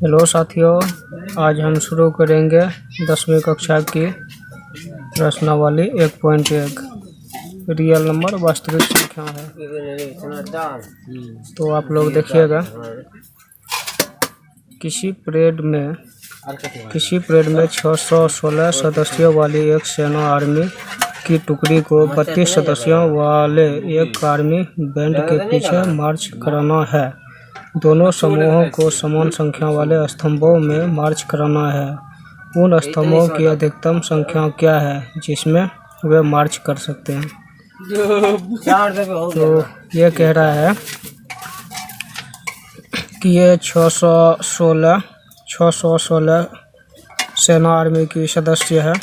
Hello साथियों, आज हम शुरू करेंगे 10वीं कक्षा की प्रश्नावली 1.1 रियल नंबर वास्तविक संख्या है। तो आप लोग देखिएगा, किसी परेड में 616 सदस्यों वाली एक सेना आर्मी की टुकड़ी को 32 सदस्यों वाले एक आर्मी बैंड के पीछे मार्च कराना है। दोनों समूहों को समान संख्या वाले स्तंभों में मार्च कराना है। उन स्तंभों की अधिकतम संख्या क्या है जिसमें वे मार्च कर सकते हैं? तो ये कह रहा है कि ये 616 सेना आर्मी की सदस्य है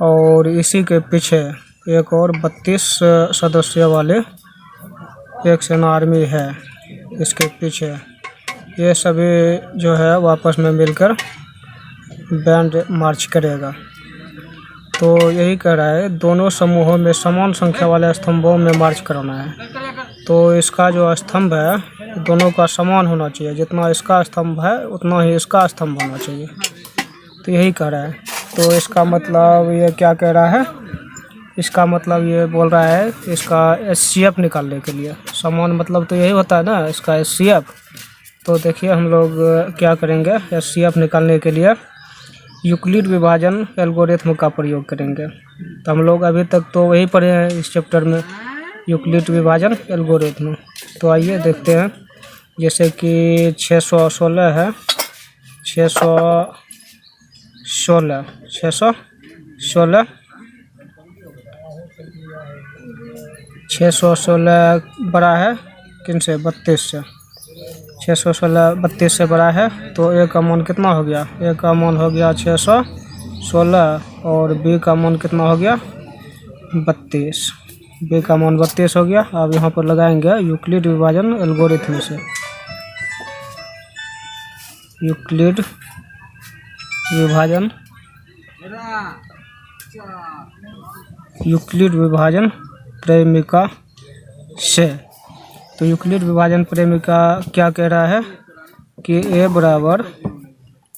और इसी के पीछे एक और 32 सदस्यों वाले एक सेना आर्मी है। इसके पीछे ये सभी जो है आपस में मिलकर बैंड मार्च करेगा। तो यही कह रहा है दोनों समूहों में समान संख्या वाले स्तंभों में मार्च कराना है। तो इसका जो स्तंभ है दोनों का समान होना चाहिए, जितना इसका स्तंभ है उतना ही इसका स्तंभ होना चाहिए। तो यही कह रहा है। तो इसका मतलब ये क्या कह रहा है, इसका मतलब ये बोल रहा है इसका एचसीएफ निकालने के लिए। समान मतलब तो यही होता है ना, इसका एचसीएफ। तो देखिए हम लोग क्या करेंगे, एचसीएफ निकालने के लिए यूक्लिड विभाजन एल्गोरिथम का प्रयोग करेंगे। तो हम लोग अभी तक तो वही पढ़े हैं इस चैप्टर में, यूक्लिड विभाजन एल्गोरिथम। तो आइए देखते हैं। जैसे कि 616 है, 616 बड़ा है किन से? 32 से। 616 32 से बड़ा है। तो ए का मान कितना हो गया? ए का मान हो गया 616 और बी का मान कितना हो गया? 32। बी का मान 32 हो गया। अब यहाँ पर लगाएंगे यूक्लिड विभाजन एल्गोरिथम से। यूक्लिड विभाजन प्रेमिका से। तो यूक्लिड विभाजन प्रेमिका क्या कह रहा है कि ए बराबर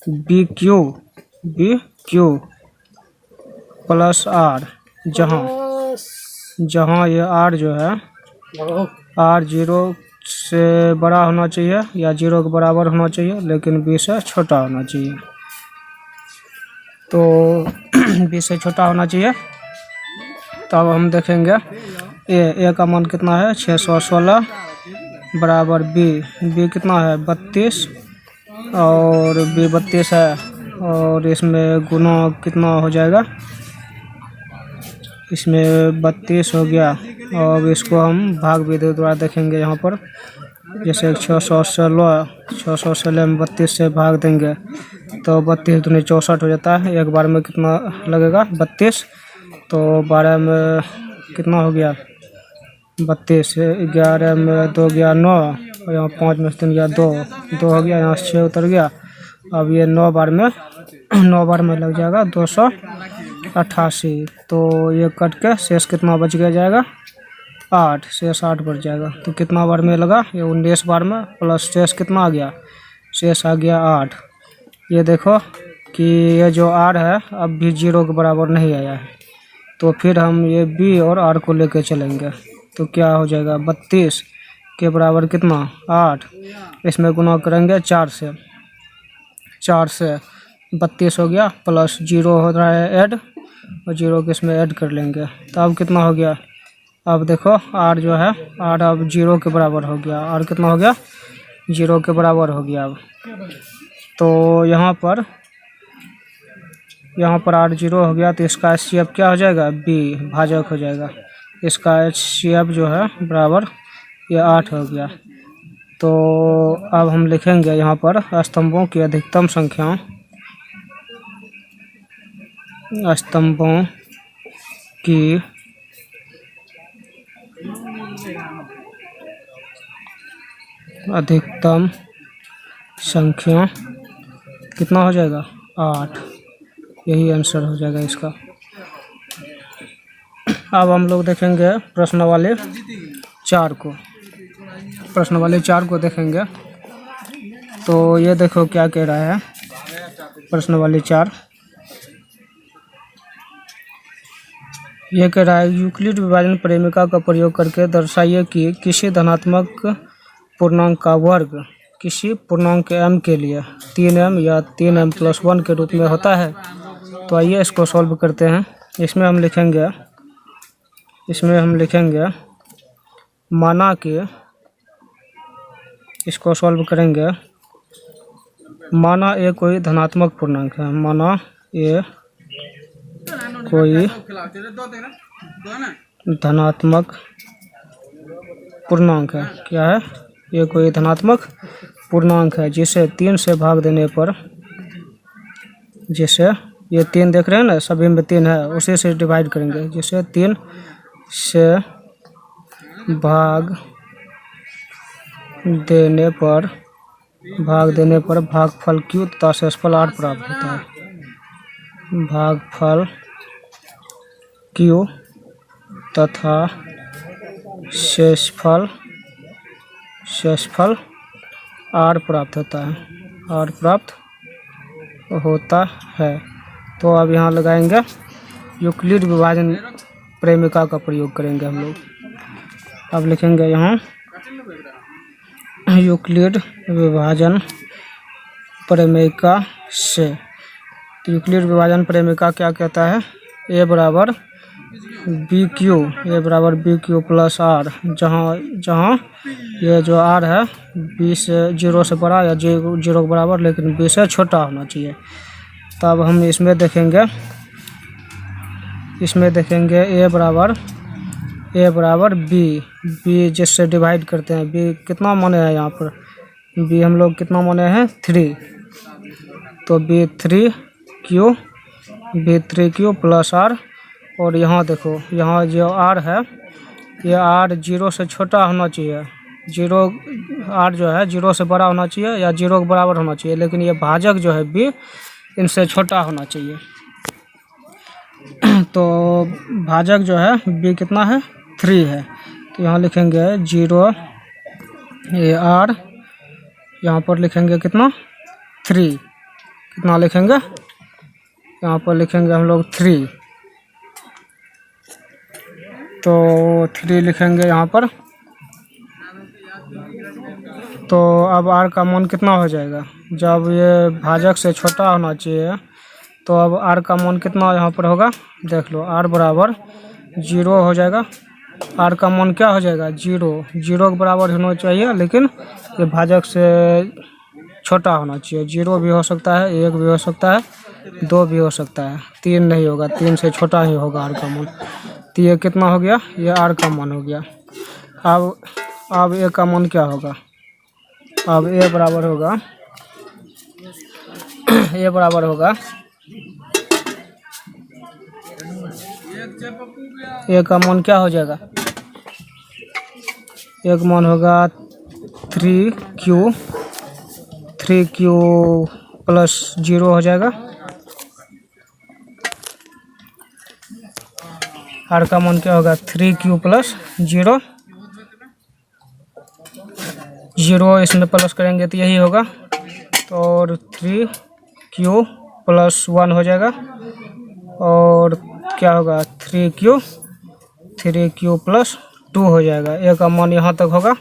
बी क्यू प्लस आर, जहाँ ये आर जो है आर 0 से बड़ा होना चाहिए या 0 के बराबर होना चाहिए, लेकिन बी से छोटा होना चाहिए। तो बी से छोटा होना चाहिए। तो अब हम देखेंगे ए का मान कितना है? 616 बराबर बी कितना है? 32 और बी 32 है और इसमें गुना कितना हो जाएगा? इसमें 32 हो गया और इसको हम भाग विधि द्वारा देखेंगे यहाँ पर। जैसे 616 में 32 से भाग देंगे तो 32 दूनी 64 हो जाता है। एक बार में कितना लगेगा? 32। तो 12 में कितना हो गया? 32। 11 में 2 गया 9 और यहाँ 5 में 3 गया 2 हो गया। यहाँ 6 उतर गया। अब ये 9 बार में लग जाएगा 288। तो ये कट के शेष कितना बच गया जाएगा? 8। शेष 8 बच जाएगा। तो कितना बार में लगा? ये 19 बार में, प्लस शेष कितना आ गया? शेष आ गया 8। ये देखो कि ये जो आर है अब भी 0 के बराबर नहीं आया है। तो फिर हम ये बी और आर को लेकर चलेंगे। तो क्या हो जाएगा? 32 के बराबर कितना? 8। इसमें गुना करेंगे 4 से 32 हो गया, प्लस 0 हो रहा है ऐड और 0 के इसमें ऐड कर लेंगे। तो अब कितना हो गया? अब देखो आर जो है आर अब 0 के बराबर हो गया। आर कितना हो गया? 0 के बराबर हो गया। अब तो यहाँ पर आर 0 हो गया। तो इसका एचसीएफ क्या हो जाएगा? बी भाजक हो जाएगा। इसका एचसीएफ जो है बराबर ये 8 हो गया। तो अब हम लिखेंगे यहाँ पर स्तंभों की अधिकतम संख्या, स्तंभों की अधिकतम संख्या कितना हो जाएगा? 8। यही आंसर हो जाएगा इसका। अब हम लोग देखेंगे प्रश्नावली 4 को। देखेंगे तो ये देखो क्या कह रहा है प्रश्न वाली 4। ये कह रहा है यूक्लिड विभाजन प्रेमिका का प्रयोग करके दर्शाइए कि किसी धनात्मक पूर्णांक का वर्ग किसी पूर्णांक m के लिए 3m या 3m+1 के रूप में होता है। तो आइए इसको सॉल्व करते हैं। इसमें हम लिखेंगे माना कि इसको सॉल्व करेंगे। माना ए कोई धनात्मक पूर्णांक है। माना ए कोई धनात्मक पूर्णांक है। क्या है? ये कोई धनात्मक पूर्णांक है जिसे 3 से भाग देने पर, जैसे ये 3 देख रहे हैं ना, सभी में 3 है, उसी से डिवाइड करेंगे। जिसे 3 से भाग देने पर भागफल Q तथा शेषफल R प्राप्त होता है। भागफल Q तथा शेषफल R प्राप्त होता है। तो अब यहाँ लगाएंगे यूक्लिड विभाजन प्रेमिका का प्रयोग करेंगे हम लोग। अब लिखेंगे यहाँ यूक्लिड विभाजन प्रेमिका से। तो यूक्लिड विभाजन प्रेमिका क्या कहता है? a बराबर बी क्यू प्लस आर, जहाँ ये जो r है b से 0 से बड़ा या 0 के बराबर लेकिन b से छोटा होना चाहिए। तब हम इसमें देखेंगे a बराबर b जिससे डिवाइड करते हैं। b कितना माने हैं यहाँ पर? b हम लोग कितना माने हैं? 3। तो b3 क्यू प्लस r। और यहाँ देखो, यहाँ जो r है ये r 0 से छोटा होना चाहिए। r जो है 0 से बड़ा होना चाहिए या 0 के बराबर होना चाहिए, लेकिन ये भाजक जो है b इनसे छोटा होना चाहिए। तो भाजक जो है b कितना है? 3 है। तो यहाँ लिखेंगे 0 r, यहाँ पर लिखेंगे कितना? 3। कितना लिखेंगे? यहाँ पर लिखेंगे हम लोग 3। तो 3 लिखेंगे यहाँ पर। तो अब r का मान कितना हो जाएगा? जब ये भाजक से छोटा होना चाहिए तो अब r का मान कितना यहाँ पर होगा? देख लो, r बराबर 0 हो जाएगा। r का मान क्या हो जाएगा? 0 के बराबर होना चाहिए, लेकिन ये भाजक से छोटा होना चाहिए। 0 भी हो सकता है, 1 भी हो सकता है, 2 भी हो सकता है, 3 नहीं होगा। 3 से छोटा ही होगा r का मान। तो ये कितना हो गया? ये r का मान हो गया। अब a का मान क्या होगा? अब a बराबर होगा a का मान क्या हो जाएगा? a का मान होगा 3q प्लस 0 हो जाएगा। r का मान क्या होगा? 3q प्लस 0 इसमें प्लस करेंगे तो यही होगा। तो और 3q प्लस 1 हो जाएगा। और क्या होगा? 3q प्लस 2 हो जाएगा। a का मान यहाँ तक होगा।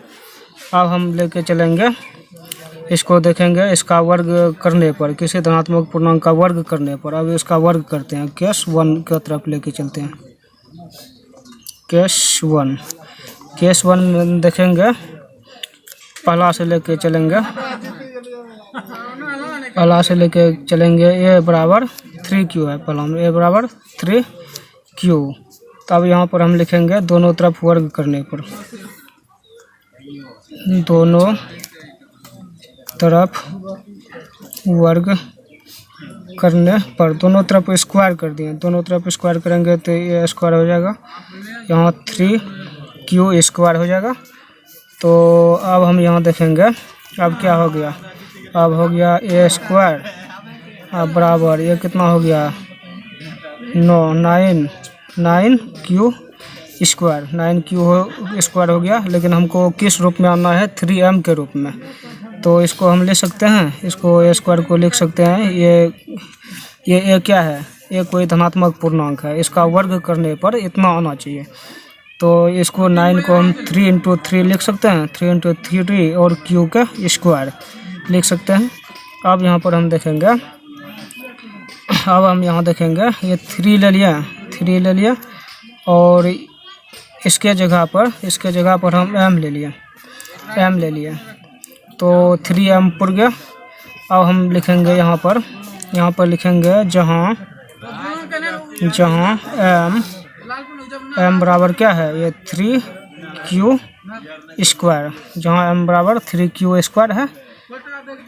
अब हम लेके चलेंगे, इसको देखेंगे इसका वर्ग करने पर, किसी धनात्मक पूर्णांक का वर्ग करने पर। अब इसका वर्ग करते हैं, केस 1 की तरफ लेके चलते हैं। केस 1 में देखेंगे, पहला से लेके चलेंगे a बराबर 3q है। पहला में a बराबर 3q। तब यहाँ पर हम लिखेंगे दोनों तरफ वर्ग करने पर, दोनों तरफ स्क्वायर कर दिए। दोनों तरफ स्क्वायर करेंगे तो ये स्क्वायर हो जाएगा, यहाँ 3q स्क्वायर हो जाएगा। तो अब हम यहाँ देखेंगे, अब क्या हो गया? अब हो गया a स्क्वायर अब बराबर ये कितना हो गया? 9q square. 9q स्क्वायर हो गया, लेकिन हमको किस रूप में आना है? 3m के रूप में। तो इसको हम लिख सकते हैं, इसको ए स्क्वायर को लिख सकते हैं। ये ए क्या है, ये कोई धनात्मक पूर्णांक है, इसका वर्ग करने पर इतना आना चाहिए। तो इसको 9 को हम 3 इंटू 3 लिख सकते हैं, 3 इंटू 3 और क्यू का स्क्वायर लिख सकते हैं। अब यहाँ पर हम देखेंगे, ये 3 ले लिया और इसके जगह पर हम m ले लिए तो 3m पुर गया। अब हम लिखेंगे यहाँ पर लिखेंगे जहाँ m बराबर क्या है, ये 3q स्क्वायर, जहाँ m बराबर 3q स्क्वायर है।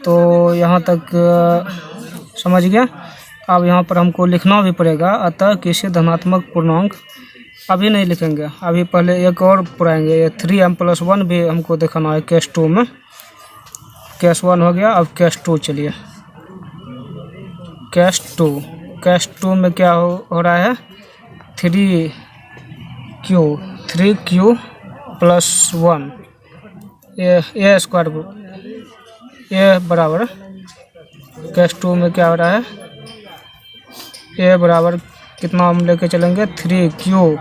तो यहाँ तक समझ गया। अब यहाँ पर हमको लिखना भी पड़ेगा, अतः किसी धनात्मक पूर्णांक अभी नहीं लिखेंगे, अभी पहले एक और पुराएंगे। ये 3m+1 भी हमको दिखाना है केस 2 में। केस 1 हो गया, अब केस 2 चलिए। केस 2 में क्या हो रहा है, 3q प्लस 1 ए स्क्वायर ए बराबर, केस 2 में क्या हो रहा है, ए बराबर कितना हम लेके चलेंगे, 3q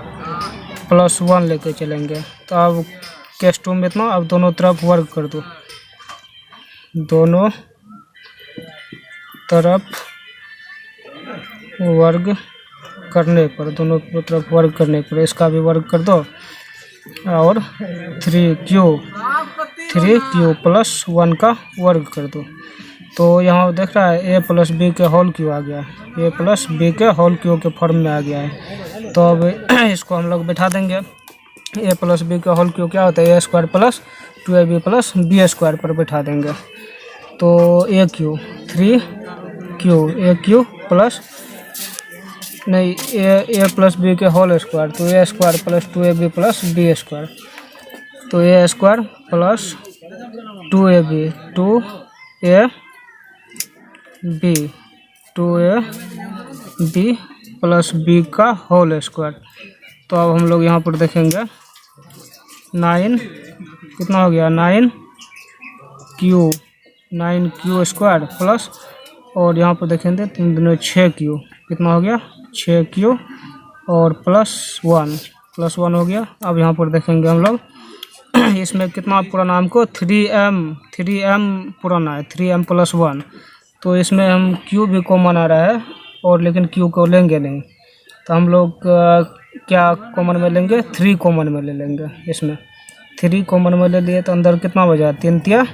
प्लस 1 लेके चलेंगे। तो अब केस 2 में इतना, अब दोनों तरफ वर्ग कर दो, दोनों तरफ वर्ग करने पर इसका भी वर्ग कर दो और 3q प्लस 1 का वर्ग कर दो। तो यहाँ देख रहा है a प्लस बी के होल क्यू आ गया है, a प्लस बी के होल क्यू के फॉर्म में आ गया है। तो अब इसको हम लोग बैठा देंगे। a प्लस बी के होल क्यू क्या होता है, a square plus 2ab plus B square पर बैठा देंगे। तो a क्यू प्लस नहीं a प्लस बी के होल स्क्वायर, तो a square plus 2ab plus B square, तो a square plus 2ab plus B का होल स्क्वायर। तो अब हम लोग यहाँ पर देखेंगे 9 कितना हो गया, 9q स्क्वायर प्लस, और यहाँ पर देखेंगे 6q कितना हो गया, 6q और प्लस 1 हो गया। अब यहाँ पर देखेंगे हम लोग इसमें कितना पुराना, हमको 3m पुराना है, 3m प्लस 1। तो इसमें हम q भी कॉमन आ रहा है, और लेकिन q को लेंगे नहीं, तो हम लोग क्या कॉमन में लेंगे, 3 कॉमन में ले लेंगे। इसमें 3 कॉमन में ले लिए तो अंदर कितना बचा, 3 तिया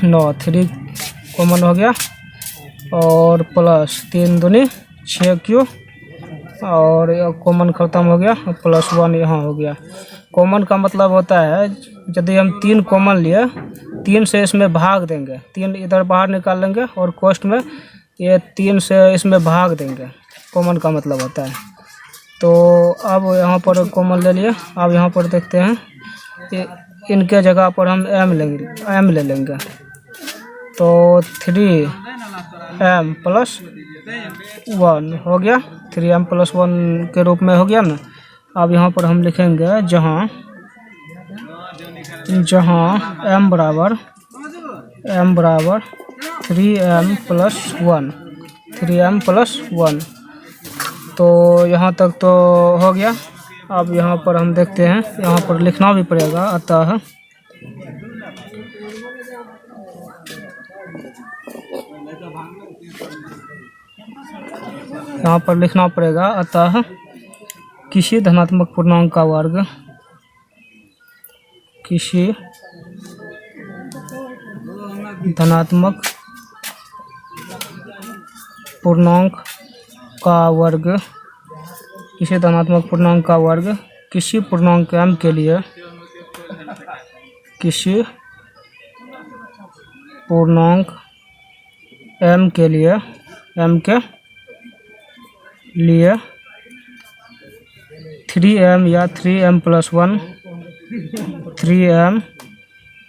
9, 3 कॉमन हो गया और प्लस 3 दूनी 6q और कॉमन ख़त्म हो गया, प्लस 1 यहाँ हो गया। कॉमन का मतलब होता है यदि हम 3 कॉमन लिए, 3 से इसमें भाग देंगे, 3 इधर बाहर निकाल लेंगे और कोष्ठ में ये 3 से इसमें भाग देंगे, कॉमन का मतलब होता है। तो अब यहाँ पर कॉमन ले लिए। अब यहाँ पर देखते हैं इनके जगह पर हम m ले लेंगे। तो 3m प्लस 1 हो गया, 3m प्लस 1 के रूप में हो गया ना। अब यहाँ पर हम लिखेंगे जहाँ m बराबर 3m प्लस 1। तो यहाँ तक तो हो गया। अब यहाँ पर हम देखते हैं, यहाँ पर लिखना भी पड़ेगा, अतः यहाँ पर लिखना पड़ेगा, अतः किसी धनात्मक पूर्णांक का वर्ग, किसी धनात्मक पूर्णांक का वर्ग, किसी धनात्मक पूर्णांक का वर्ग किसी पूर्णांक m के लिए, किसी पूर्णांक m के लिए 3m या 3m प्लस 1, 3m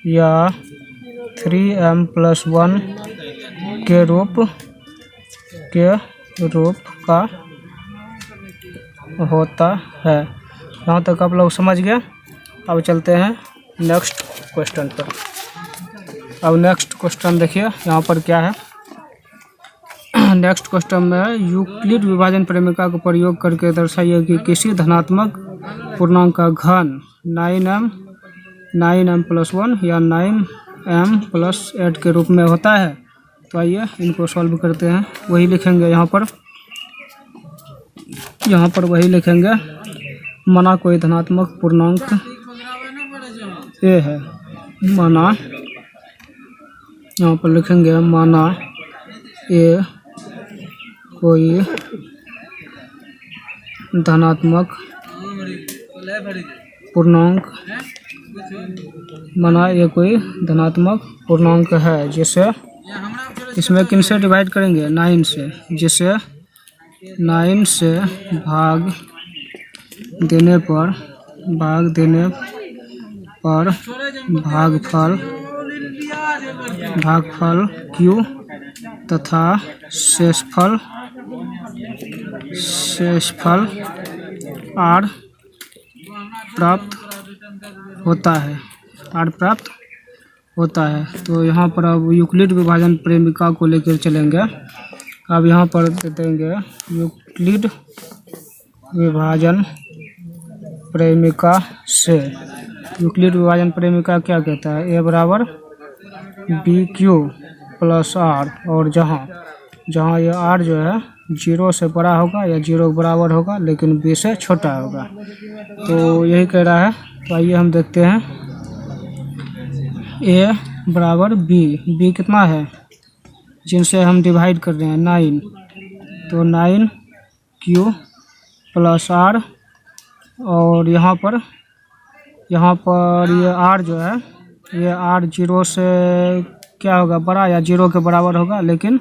या 3m प्लस 1 के रूप का होता है। यहाँ तक आप लोग समझ गए। अब चलते हैं नेक्स्ट क्वेश्चन पर। अब नेक्स्ट क्वेश्चन देखिए यहाँ पर क्या है। नेक्स्ट क्वेश्चन में यूक्लिड विभाजन प्रेमिका का प्रयोग करके दर्शाइए कि किसी धनात्मक पूर्णांक का घन 9m+1 या 9m+8 के रूप में होता है। तो आइए इनको सॉल्व करते हैं। वही लिखेंगे यहाँ पर वही लिखेंगे। माना कोई धनात्मक पूर्णांक ए है, माना यहाँ पर लिखेंगे माना ए कोई धनात्मक पूर्णांक, माना ये कोई धनात्मक पूर्णांक है जिसे इसमें किन से डिवाइड करेंगे 9 से, जिसे 9 से भाग देने पर भागफल Q तथा शेषफल R प्राप्त होता है। तो यहाँ पर अब यूक्लिड विभाजन प्रेमिका को लेकर चलेंगे। अब यहाँ पर दे देंगे यूक्लिड विभाजन प्रेमिका से। यूक्लिड विभाजन प्रेमिका क्या कहता है, ए बराबर BQ प्लस R, और जहाँ ये R जो है 0 से बड़ा होगा या 0 के बराबर होगा लेकिन B से छोटा होगा। तो यही कह रहा है। तो आइए हम देखते हैं। A बराबर B कितना है, जिनसे हम डिवाइड कर रहे हैं 9, तो 9Q प्लस R, और यहाँ पर ये R जो है ये R 0 से क्या होगा, बड़ा या 0 के बराबर होगा, लेकिन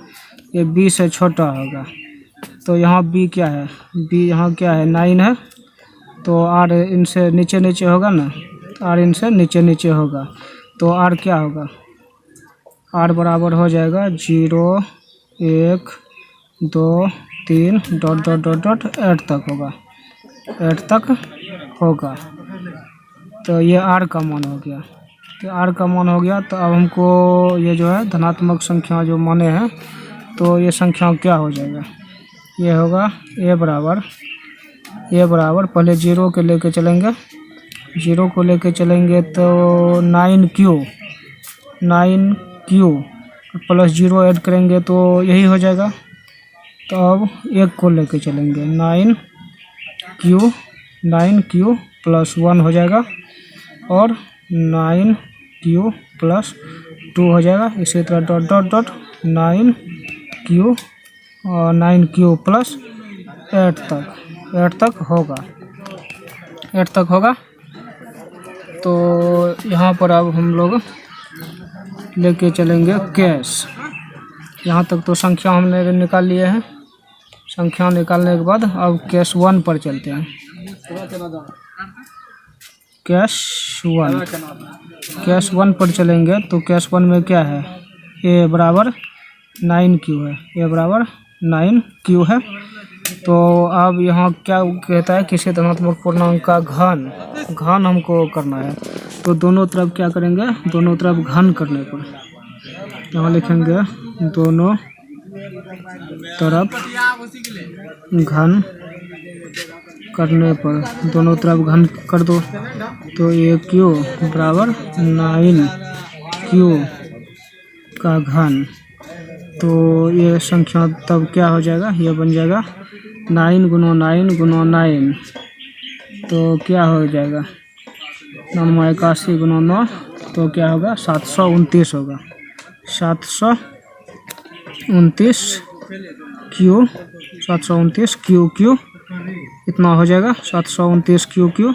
ये B से छोटा होगा। तो यहाँ B क्या है, B यहाँ क्या है 9 है, तो R इनसे नीचे होगा ना, R इनसे नीचे होगा। तो R क्या होगा, R बराबर हो जाएगा 0 1 2 3 ... 8 तक होगा। तो ये R का मान हो गया। तो R का मान हो गया। तो अब हमको ये जो है धनात्मक संख्या जो माने हैं, तो ये संख्या क्या हो जाएगा, ये होगा ए बराबर पहले 0 के लेके चलेंगे। 0 को लेके चलेंगे तो 9Q प्लस 0 ऐड करेंगे तो यही हो जाएगा। तो अब 1 को लेके चलेंगे 9Q प्लस 1 हो जाएगा, और 9Q प्लस 2 हो जाएगा। इसी तरह ... 9Q प्लस 8 तक होगा। तो यहाँ पर अब हम लोग लेके चलेंगे कैश। यहाँ तक तो संख्या हमने निकाल लिए हैं। संख्या निकालने के बाद अब कैश 1 पर चलते हैं। कैश 1 पर चलेंगे तो कैश 1 में क्या है, ए बराबर 9Q है। तो अब यहाँ क्या कहता है, किसी धनात्मक पूर्णांक का घन हमको करना है। तो दोनों तरफ क्या करेंगे, दोनों तरफ घन करने पर यहाँ लिखेंगे दोनों तरफ घन करने पर, दोनों तरफ घन कर दो। तो ये Q बराबर 9Q का घन। तो ये संख्या तब क्या हो जाएगा, ये बन जाएगा 9 × 9 तो क्या हो जाएगा 81 × 9, तो क्या होगा 729 होगा। 729 Q इतना हो जाएगा, 729 Q।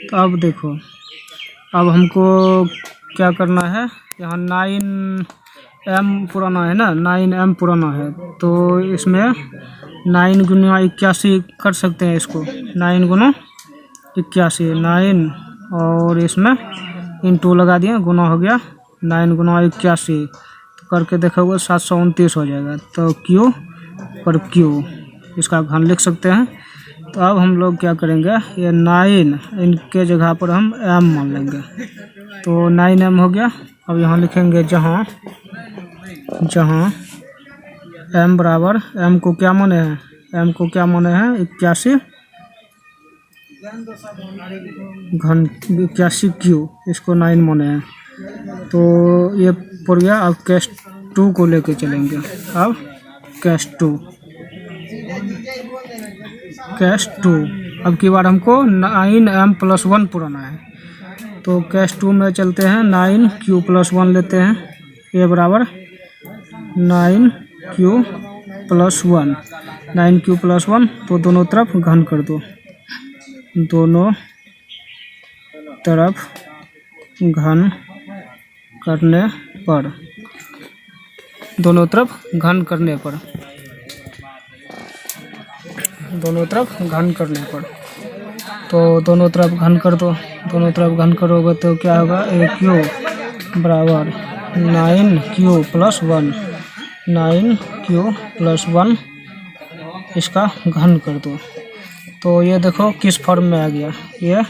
तो अब देखो, अब हमको क्या करना है, यहाँ 9M पुराना है ना, 9M पुराना है। तो इसमें 9 × 81 कर सकते हैं इसको, 9 × 81 9, और इसमें इंटू लगा दिए, गुना हो गया 9 × 81। तो करके देखोगे 729 हो जाएगा। तो Q पर Q इसका घन लिख सकते हैं। तो अब हम लोग क्या करेंगे, ये 9 इनके जगह पर हम M मान लेंगे। तो 9M हो गया। अब यहाँ लिखेंगे जहाँ m बराबर, m को क्या माने हैं, m को क्या माने हैं 81 घन 81 क्यू, इसको 9 माने हैं। तो ये पड़ गया। अब केस 2 को लेके चलेंगे। अब केस 2 अब की बार हमको 9m+1 पुराना है, तो केस 2 में चलते हैं। 9q+1 लेते हैं, ये बराबर 9q+1, 9q+1। तो दोनों तरफ घन कर दो, दोनों तरफ घन करने पर, दोनों तरफ घन करने पर, दोनों तरफ घन करने पर, तो दोनों तरफ घन कर दो। दोनों तरफ घन करोगे तो क्या होगा, AQ बराबर 9q+1, 9q+1 इसका घन कर दो। तो ये देखो किस फॉर्म में आ गया, ये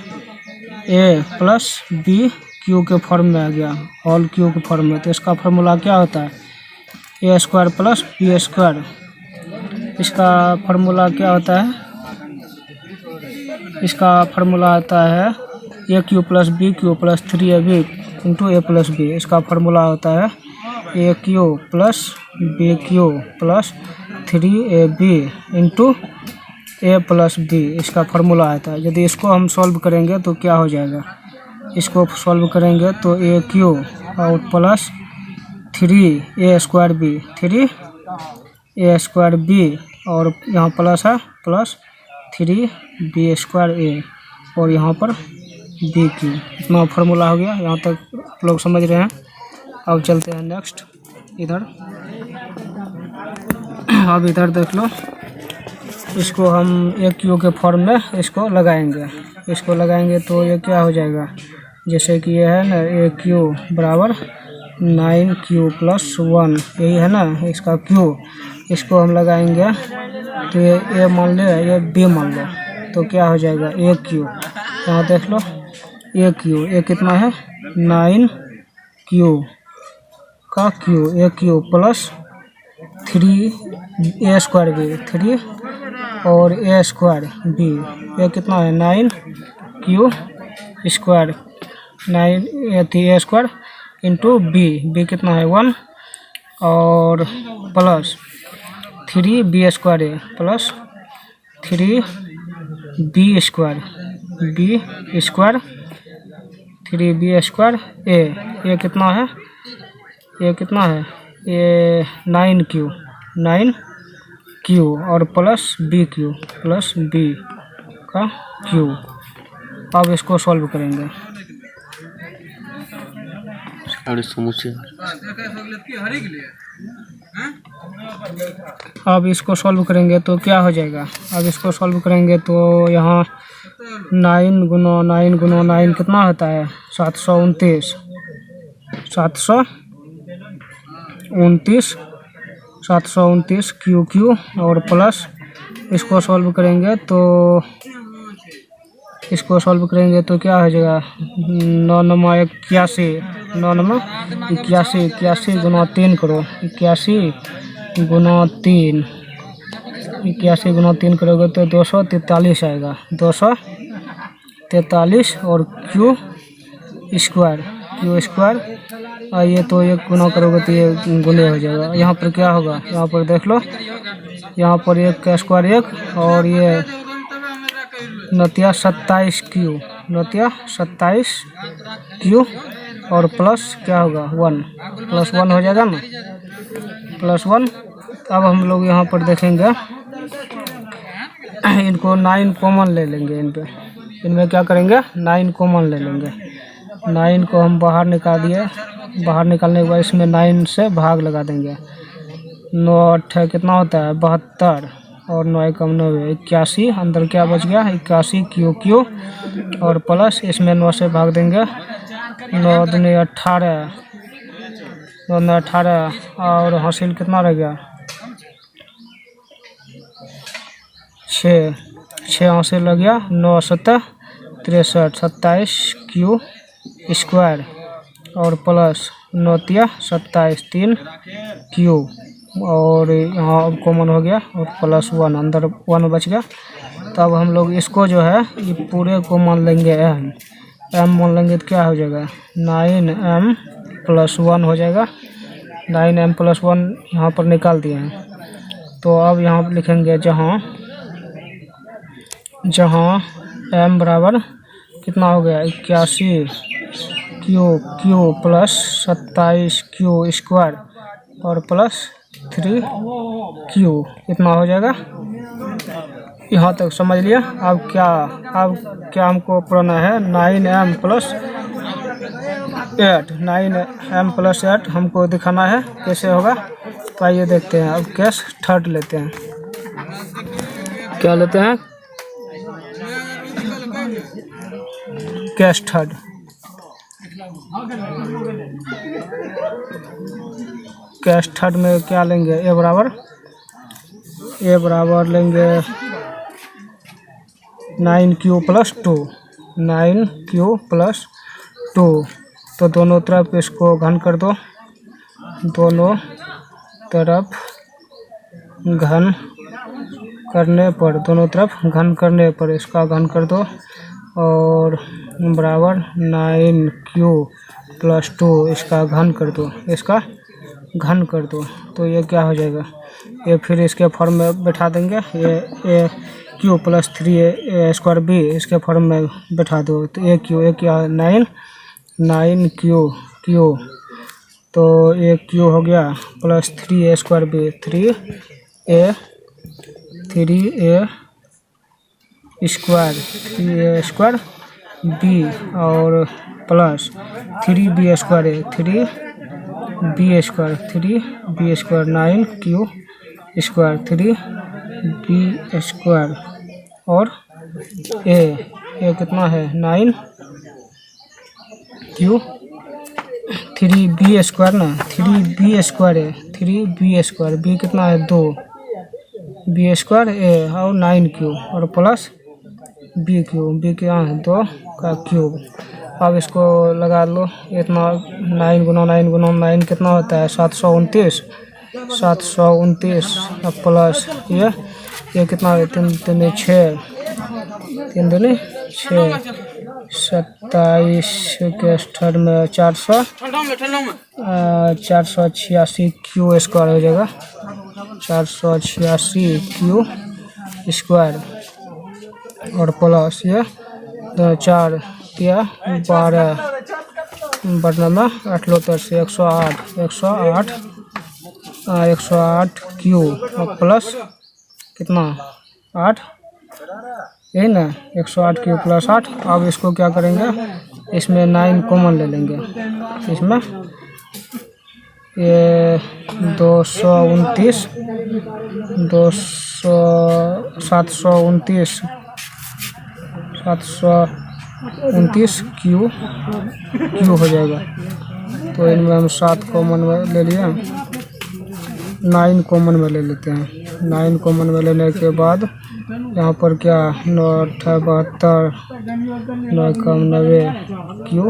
a+b/q के फॉर्म में आ गया, होल q के फॉर्म में। तो इसका फार्मूला क्या होता है, a² + b²। इसका फार्मूला क्या होता है, इसका फार्मूला आता है AQ + BQ + 3AB × a+b। इसका फार्मूला होता है AQ + BQ + 3AB × a+b। इसका फार्मूला आता है। यदि इसको हम सॉल्व करेंगे तो क्या हो जाएगा, इसको सॉल्व करेंगे तो AQ और प्लस 3a²b, 3a²b और यहाँ प्लस है, प्लस 3b²a और यहाँ पर BQ। इतना फार्मूला हो गया। यहाँ तक आप लोग समझ रहे हैं। अब चलते हैं नेक्स्ट इधर। अब इधर देख लो, इसको हम AQ के फॉर्म में इसको लगाएंगे। इसको लगाएंगे तो ये क्या हो जाएगा, जैसे कि ये है ना AQ बराबर 9q+1, यही है ना इसका Q। इसको हम लगाएंगे तो ये A मान ले, ये B मान लो, तो क्या हो जाएगा AQ। यहाँ देख लो AQ, ये कितना है 9q का Q, AQ + 3a²b, 3 और a²b, ये कितना है 9q², 9 a² × b कितना है 1 और plus 3b² plus 3b² 3b²a, ये कितना है, ये कितना है, ये 9q और प्लस BQ प्लस b का Q। अब इसको सॉल्व करेंगे। अब इसको सॉल्व करेंगे तो क्या हो जाएगा, अब इसको सॉल्व करेंगे तो यहाँ 9 × 9 × 9 कितना होता है 729, 729 QQ और प्लस इसको सॉल्व करेंगे तो, इसको सॉल्व करेंगे तो क्या हो जाएगा 9 × 81, 9 × 81, 81 × 3 करो, 81 × 3 करोगे तो 243 आएगा, 243 और Q² और ये तो ये गुना करोगे तो ये गुने हो जाएगा। यहाँ पर क्या होगा, यहाँ पर देख लो, यहाँ पर 1 का स्क्वायर 1 और ये 27q, 27q और प्लस क्या होगा 1, प्लस 1 हो जाएगा ना, प्लस 1। अब हम लोग यहाँ पर देखेंगे, इनको 9 कॉमन ले लेंगे, इनमें क्या करेंगे 9 कॉमन ले लेंगे। 9 को हम बाहर निकाल दिए, बाहर निकालने के बाद इसमें 9 से भाग लगा देंगे। 9 8 कितना होता है 72 और 9 × 9 81, अंदर क्या बच गया 81 QQ और प्लस इसमें 9 से भाग देंगे, 9 दूनी 18, 9 में 18 और हासिल कितना रह गया 6 हासिल लग गया, 9 7 63, 27q² और प्लस 9 तिया 27 3 क्यू, और यहाँ अब कॉमन हो गया और +1 अंदर 1 बच गया। तो अब हम लोग इसको जो है ये पूरे को मान लेंगे m मान लेंगे तो क्या हो जाएगा 9m + 1 हो जाएगा। 9m + 1 यहाँ पर निकाल दिए हैं। तो अब यहाँ पर लिखेंगे जहाँ m बराबर कितना हो गया 81 क्यू + 27 क्यू स्क्वायर और +3 क्यू इतना हो जाएगा। यहाँ तक समझ लिया। अब क्या हमको पुराना है 9m + 8 9m + 8 हमको दिखाना है कैसे होगा। तो आइए देखते हैं। अब केस थर्ड लेते हैं। क्या लेते हैं केस थर्ड। केस थर्ड में क्या लेंगे a बराबर लेंगे 9q + 2 9q + 2। तो दोनों तरफ इसको घन कर दो, दोनों तरफ घन करने पर इसका घन कर दो और बराबर 9q + 2 इसका घन कर दो। तो ये क्या हो जाएगा ये फिर इसके फॉर्म में बैठा देंगे। ये q + 3a² b इसके फॉर्म में बैठा दो। तो a क्या 9q तो a q हो गया + 3a² b 3a² b और plus 3b² 3b² 9q² 3b² और a कितना है 9q 3b² ना 3b² है 3b² b कितना है 2 b² a और 9q और प्लस b क्या है 2 का क्यूब। अब इसको लगा लो। इतना 9 × 9 × 9 कितना होता है 729 प्लस ये कितना है 3 दूनी 6 27 के थर्ड में 486 क्यू स्क्वायर हो जाएगा 486 क्यू स्क्वायर और प्लस ये 4 तिया 12 बटना 8 लोतर से 108 क्यू और प्लस कितना 8 यही ना 108 क्यू + 8। अब इसको क्या करेंगे इसमें 9 कॉमन ले लेंगे। इसमें ये 729 क्यू हो जाएगा। तो इनमें हम 7 कॉमन में ले लिए 9 कॉमन में ले लेते हैं। 9 कॉमन में लेने के बाद यहाँ पर क्या 9 × 8 = 72 9 × 90 क्यू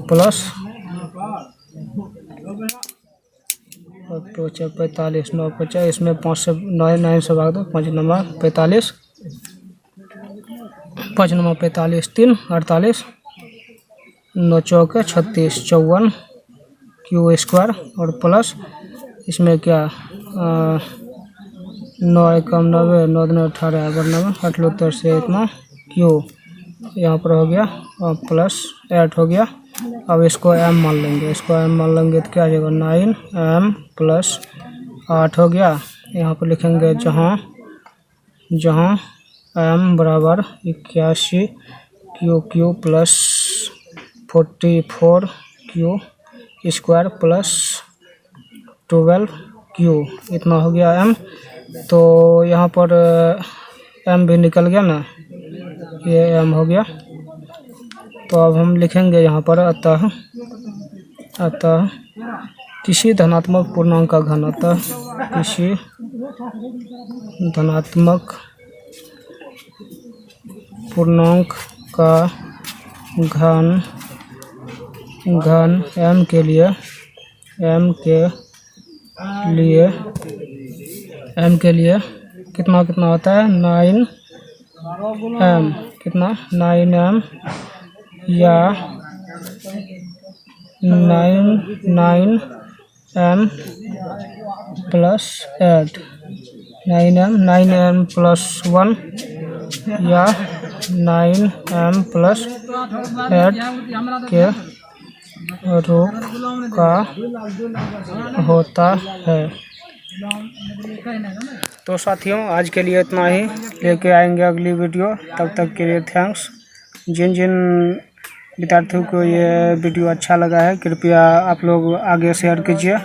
प्लस 45 9 50 इसमें 5 से 9 से भाग दो 5 × 45 5 × 45 3 48 9 × 4 = 36 54 क्यू स्क्वायर और प्लस इसमें क्या 9 × 90 9 × 18 = 8 लोतर से इतना क्यू यहाँ पर हो गया और प्लस 8 हो गया। अब इसको m मान लेंगे तो क्या आ जाएगा 9m + 8 हो गया। यहाँ पर लिखेंगे जहाँ m बराबर 81 Q + 44 Q square plus 12 Q इतना हो गया m। तो यहाँ पर m भी निकल गया ना, ये m हो गया। तो अब हम लिखेंगे यहाँ पर अतः किसी धनात्मक पूर्णांक का घन किसी धनात्मक पूर्णांक का घन घन m के लिए कितना होता है 9m, कितना 9m या 9m प्लस 8, 9m प्लस 1 या 9m प्लस 8 के रूप का होता है। तो साथियों आज के लिए इतना ही, लेके आएंगे अगली वीडियो। तब तक के लिए थैंक्स। जिन विद्यार्थियों को ये वीडियो अच्छा लगा है कृपया आप लोग आगे शेयर कीजिए,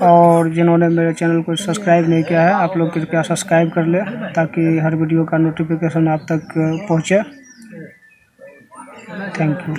और जिन्होंने मेरे चैनल को सब्सक्राइब नहीं किया है आप लोग कृपया सब्सक्राइब कर ले, ताकि हर वीडियो का नोटिफिकेशन आप तक पहुँचे। Thank you.